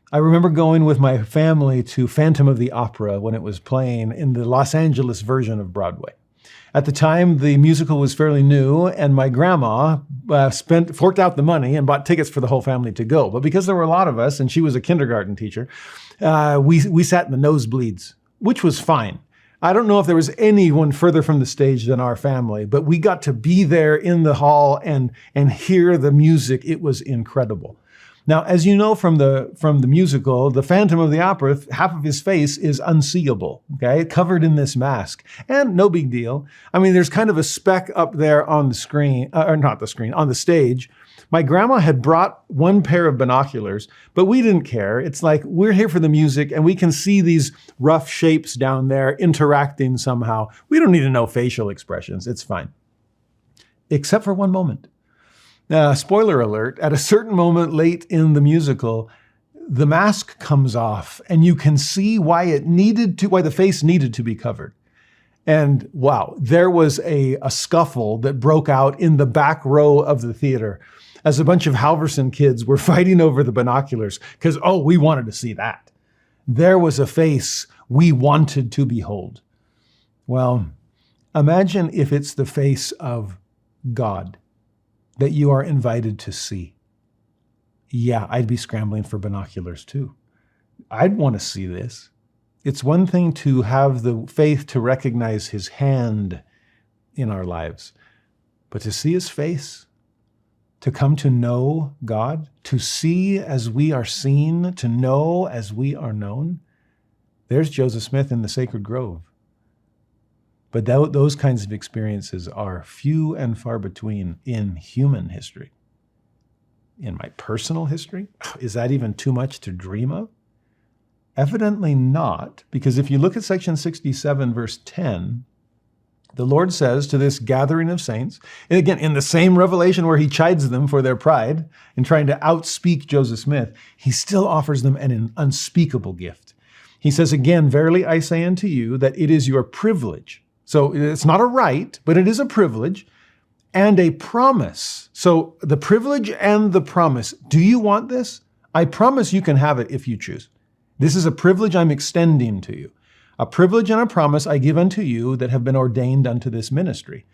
I remember going with my family to Phantom of the Opera when it was playing in the Los Angeles version of Broadway. At the time, the musical was fairly new, and my grandma forked out the money and bought tickets for the whole family to go. But because there were a lot of us, and she was a kindergarten teacher, we sat in the nosebleeds, which was fine. I don't know if there was anyone further from the stage than our family, but we got to be there in the hall and hear the music. It was incredible. Now, as you know from the musical, the Phantom of the Opera, half of his face is unseeable, okay, covered in this mask. And no big deal. I mean, there's kind of a speck up there on the screen, on the stage. My grandma had brought one pair of binoculars, but we didn't care. It's like, we're here for the music and we can see these rough shapes down there interacting somehow. We don't need to know facial expressions. It's fine. Except for one moment. Spoiler alert, at a certain moment late in the musical, the mask comes off and you can see why the face needed to be covered. And wow, there was a scuffle that broke out in the back row of the theater as a bunch of Halverson kids were fighting over the binoculars because, we wanted to see that. There was a face we wanted to behold. Well, imagine if it's the face of God that you are invited to see. Yeah, I'd be scrambling for binoculars too. I'd want to see this. It's one thing to have the faith to recognize his hand in our lives, but to see his face, to come to know God, to see as we are seen, to know as we are known. There's Joseph Smith in the Sacred Grove. But those kinds of experiences are few and far between in human history. In my personal history, is that even too much to dream of? Evidently not, because if you look at section 67, verse 10, the Lord says to this gathering of saints, and again, in the same revelation where he chides them for their pride in trying to outspeak Joseph Smith, he still offers them an unspeakable gift. He says again, verily I say unto you that it is your privilege. So it's not a right, but it is a privilege and a promise. So the privilege and the promise. Do you want this? I promise you can have it if you choose. This is a privilege I'm extending to you. A privilege and a promise I give unto you that have been ordained unto this ministry,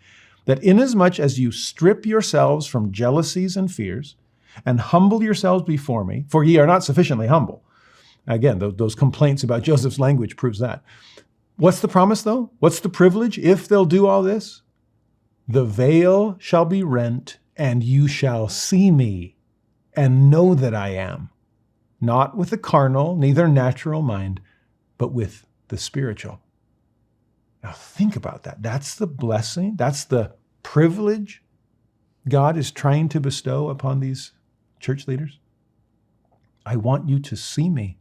that inasmuch as you strip yourselves from jealousies and fears and humble yourselves before me, for ye are not sufficiently humble. Again, those complaints about Joseph's language proves that. What's the promise, though? What's the privilege if they'll do all this? The veil shall be rent, and you shall see me, and know that I am, not with the carnal, neither natural mind, but with the spiritual. Now think about that. That's the blessing. That's the privilege God is trying to bestow upon these church leaders. I want you to see me.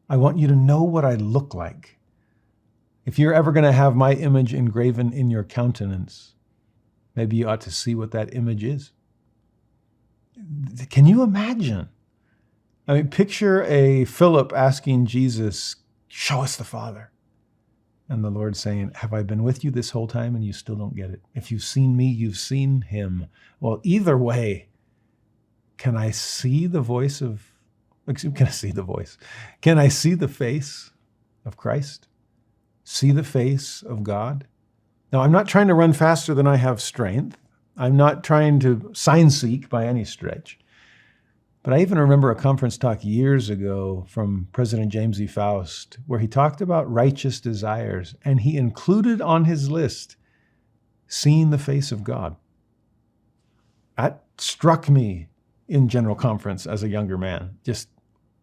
I want you to know what I look like. If you're ever going to have my image engraven in your countenance, maybe you ought to see what that image is. Can you imagine? I mean, picture a Philip asking Jesus, show us the Father. And the Lord saying, have I been with you this whole time and you still don't get it? If you've seen me, you've seen him. Well, either way, can I see the face of Christ? See the face of God? Now, I'm not trying to run faster than I have strength. I'm not trying to sign seek by any stretch. But I even remember a conference talk years ago from President James E. Faust, where he talked about righteous desires, and he included on his list seeing the face of God. That struck me in general conference as a younger man. Just,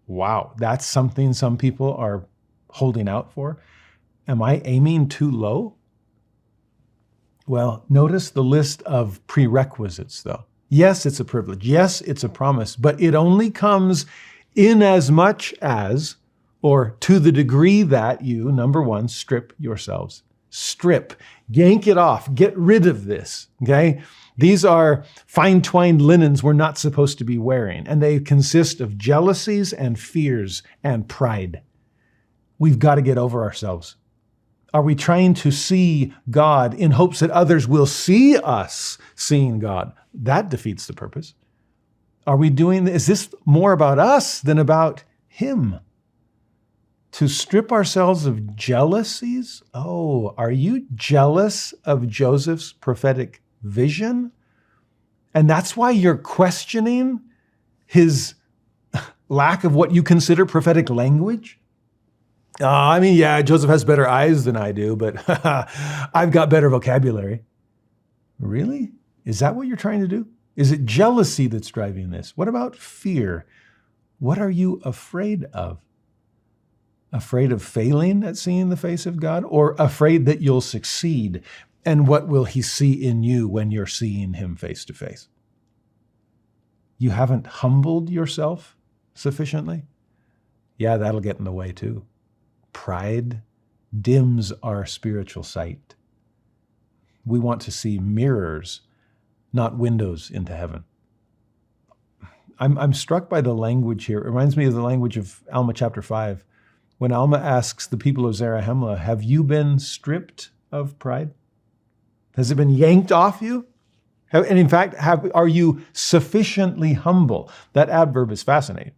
wow, that's something some people are holding out for. Am I aiming too low? Well, notice the list of prerequisites, though. Yes, it's a privilege. Yes, it's a promise, but it only comes in as much as, or to the degree that you, number one, strip yourselves. Strip, yank it off, get rid of this, okay? These are fine-twined linens we're not supposed to be wearing, and they consist of jealousies and fears and pride. We've got to get over ourselves. Are we trying to see God in hopes that others will see us seeing God? That defeats the purpose. Is this more about us than about him? To strip ourselves of jealousies? Oh, are you jealous of Joseph's prophetic vision? And that's why you're questioning his lack of what you consider prophetic language? Joseph has better eyes than I do, but I've got better vocabulary. Really? Is that what you're trying to do? Is it jealousy that's driving this? What about fear? What are you afraid of? Afraid of failing at seeing the face of God, or afraid that you'll succeed? And what will he see in you when you're seeing him face to face? You haven't humbled yourself sufficiently? Yeah, that'll get in the way too. Pride dims our spiritual sight. We want to see mirrors, not windows into heaven. I'm struck by the language here. It reminds me of the language of Alma chapter 5. When Alma asks the people of Zarahemla, have you been stripped of pride? Has it been yanked off you? And in fact, are you sufficiently humble? That adverb is fascinating.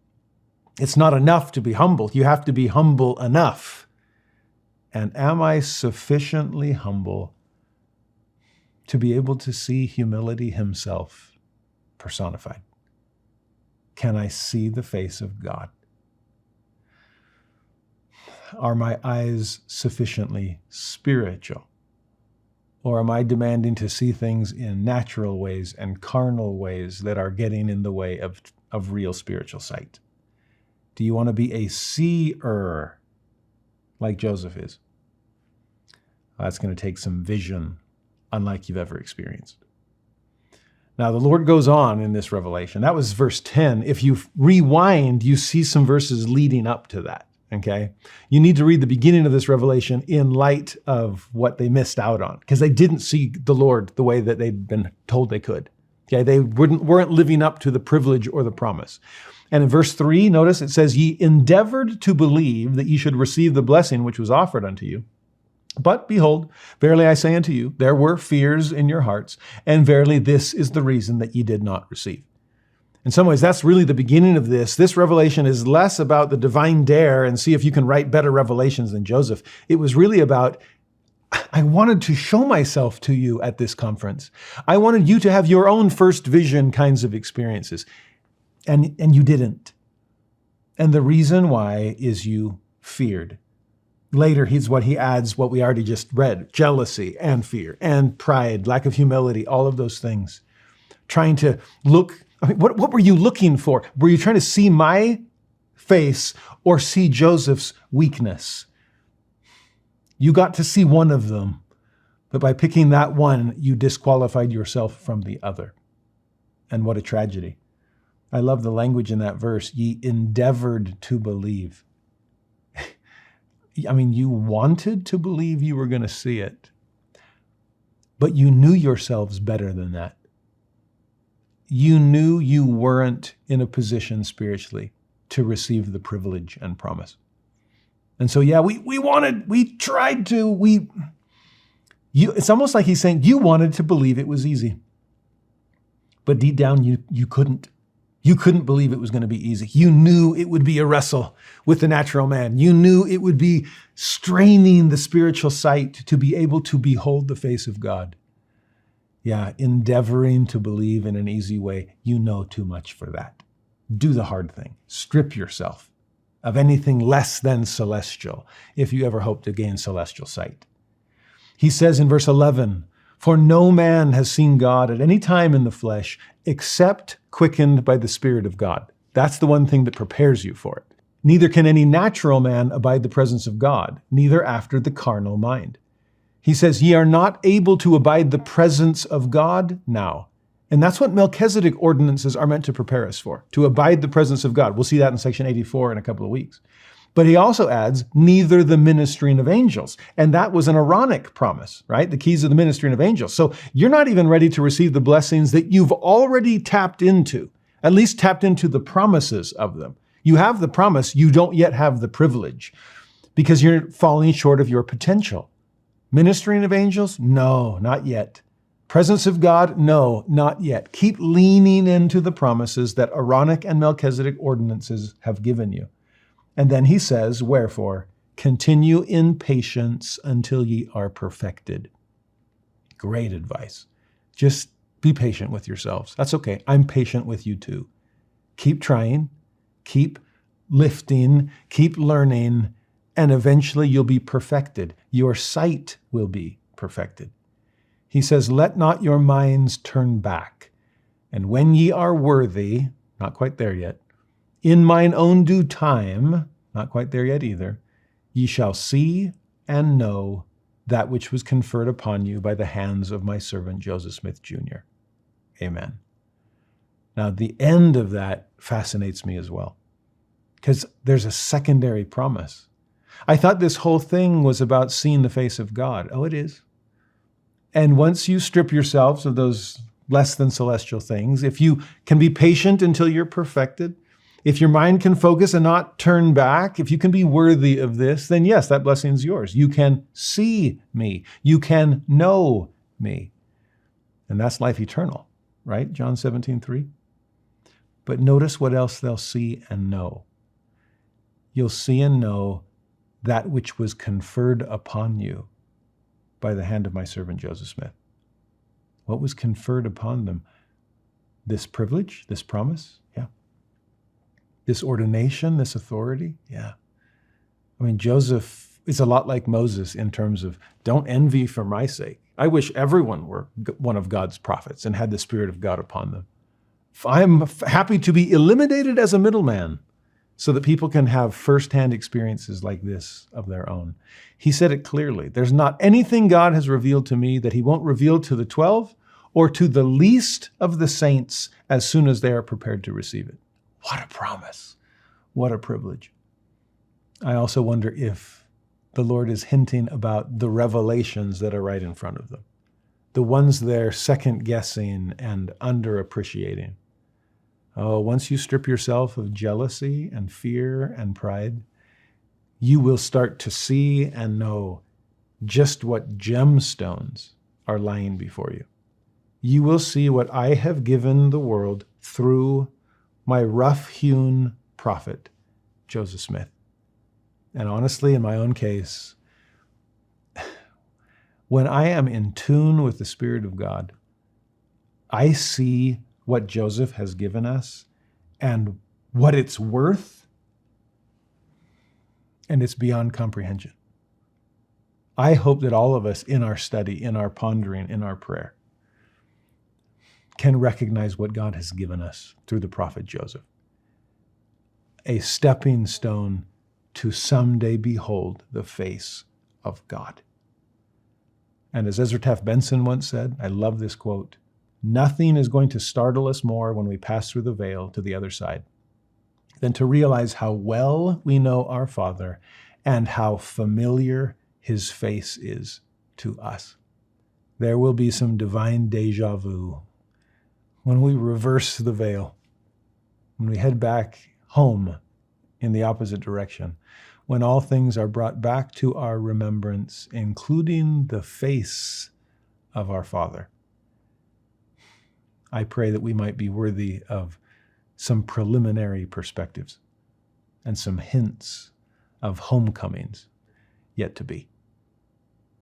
It's not enough to be humble. You have to be humble enough. And am I sufficiently humble to be able to see humility himself personified? Can I see the face of God? Are my eyes sufficiently spiritual? Or am I demanding to see things in natural ways and carnal ways that are getting in the way of real spiritual sight? Do you want to be a seer like Joseph is? That's going to take some vision unlike you've ever experienced. Now, the Lord goes on in this revelation. That was verse 10. If you rewind, you see some verses leading up to that. Okay, you need to read the beginning of this revelation in light of what they missed out on, because they didn't see the Lord the way that they'd been told they could. Okay, they weren't living up to the privilege or the promise. And in verse 3, notice it says, ye endeavored to believe that ye should receive the blessing which was offered unto you. But behold, verily I say unto you, there were fears in your hearts, and verily this is the reason that ye did not receive. In some ways, that's really the beginning of this. This revelation is less about the divine dare and see if you can write better revelations than Joseph. It was really about, I wanted to show myself to you at this conference. I wanted you to have your own first vision kinds of experiences. And you didn't. And the reason why is you feared. Later, he adds what we already just read, jealousy and fear and pride, lack of humility, all of those things. Trying to look. What were you looking for? Were you trying to see my face or see Joseph's weakness? You got to see one of them, but by picking that one, you disqualified yourself from the other. And what a tragedy. I love the language in that verse. Ye endeavored to believe. You wanted to believe you were going to see it, but you knew yourselves better than that. You knew you weren't in a position spiritually to receive the privilege and promise. And so, it's almost like he's saying, you wanted to believe it was easy. But deep down, you couldn't. You couldn't believe it was going to be easy. You knew it would be a wrestle with the natural man. You knew it would be straining the spiritual sight to be able to behold the face of God. Yeah, endeavoring to believe in an easy way, you know too much for that. Do the hard thing. Strip yourself of anything less than celestial if you ever hope to gain celestial sight. He says in verse 11, for no man has seen God at any time in the flesh except quickened by the Spirit of God. That's the one thing that prepares you for it. Neither can any natural man abide the presence of God, neither after the carnal mind. He says, ye are not able to abide the presence of God now. And that's what Melchizedek ordinances are meant to prepare us for, to abide the presence of God. We'll see that in section 84 in a couple of weeks. But he also adds, neither the ministering of angels. And that was an Aaronic promise, right? The keys of the ministering of angels. So you're not even ready to receive the blessings that you've already tapped into, at least tapped into the promises of them. You have the promise, you don't yet have the privilege because you're falling short of your potential. Ministering of angels? No, not yet. Presence of God? No, not yet. Keep leaning into the promises that Aaronic and Melchizedek ordinances have given you. And then he says, wherefore, continue in patience until ye are perfected. Great advice. Just be patient with yourselves. That's okay. I'm patient with you too. Keep trying, keep lifting, keep learning, and eventually you'll be perfected. Your sight will be perfected. He says, let not your minds turn back. And when ye are worthy, not quite there yet, in mine own due time, not quite there yet either, ye shall see and know that which was conferred upon you by the hands of my servant Joseph Smith, Jr. Amen. Now, the end of that fascinates me as well, because there's a secondary promise. I thought this whole thing was about seeing the face of God. Oh, it is. And once you strip yourselves of those less than celestial things, if you can be patient until you're perfected, if your mind can focus and not turn back, if you can be worthy of this, then yes, that blessing is yours. You can see me. You can know me. And that's life eternal, right? John 17:3. But notice what else they'll see and know. You'll see and know that which was conferred upon you by the hand of my servant Joseph Smith. What was conferred upon them? This privilege, this promise? Yeah. This ordination, this authority? Yeah. I mean, Joseph is a lot like Moses in terms of don't envy for my sake. I wish everyone were one of God's prophets and had the Spirit of God upon them. I'm happy to be eliminated as a middleman so that people can have firsthand experiences like this of their own. He said it clearly. There's not anything God has revealed to me that he won't reveal to the 12 or to the least of the saints as soon as they are prepared to receive it. What a promise. What a privilege. I also wonder if the Lord is hinting about the revelations that are right in front of them, the ones they're second-guessing and underappreciating. Oh, once you strip yourself of jealousy and fear and pride, you will start to see and know just what gemstones are lying before you. You will see what I have given the world through my rough-hewn prophet, Joseph Smith. And honestly, in my own case, when I am in tune with the Spirit of God, I see what Joseph has given us and what it's worth, and it's beyond comprehension. I hope that all of us in our study, in our pondering, in our prayer, can recognize what God has given us through the prophet Joseph. A stepping stone to someday behold the face of God. And as Ezra Taft Benson once said, I love this quote, nothing is going to startle us more when we pass through the veil to the other side than to realize how well we know our Father and how familiar his face is to us. There will be some divine deja vu when we reverse the veil, when we head back home in the opposite direction, when all things are brought back to our remembrance, including the face of our Father. I pray that we might be worthy of some preliminary perspectives and some hints of homecomings yet to be.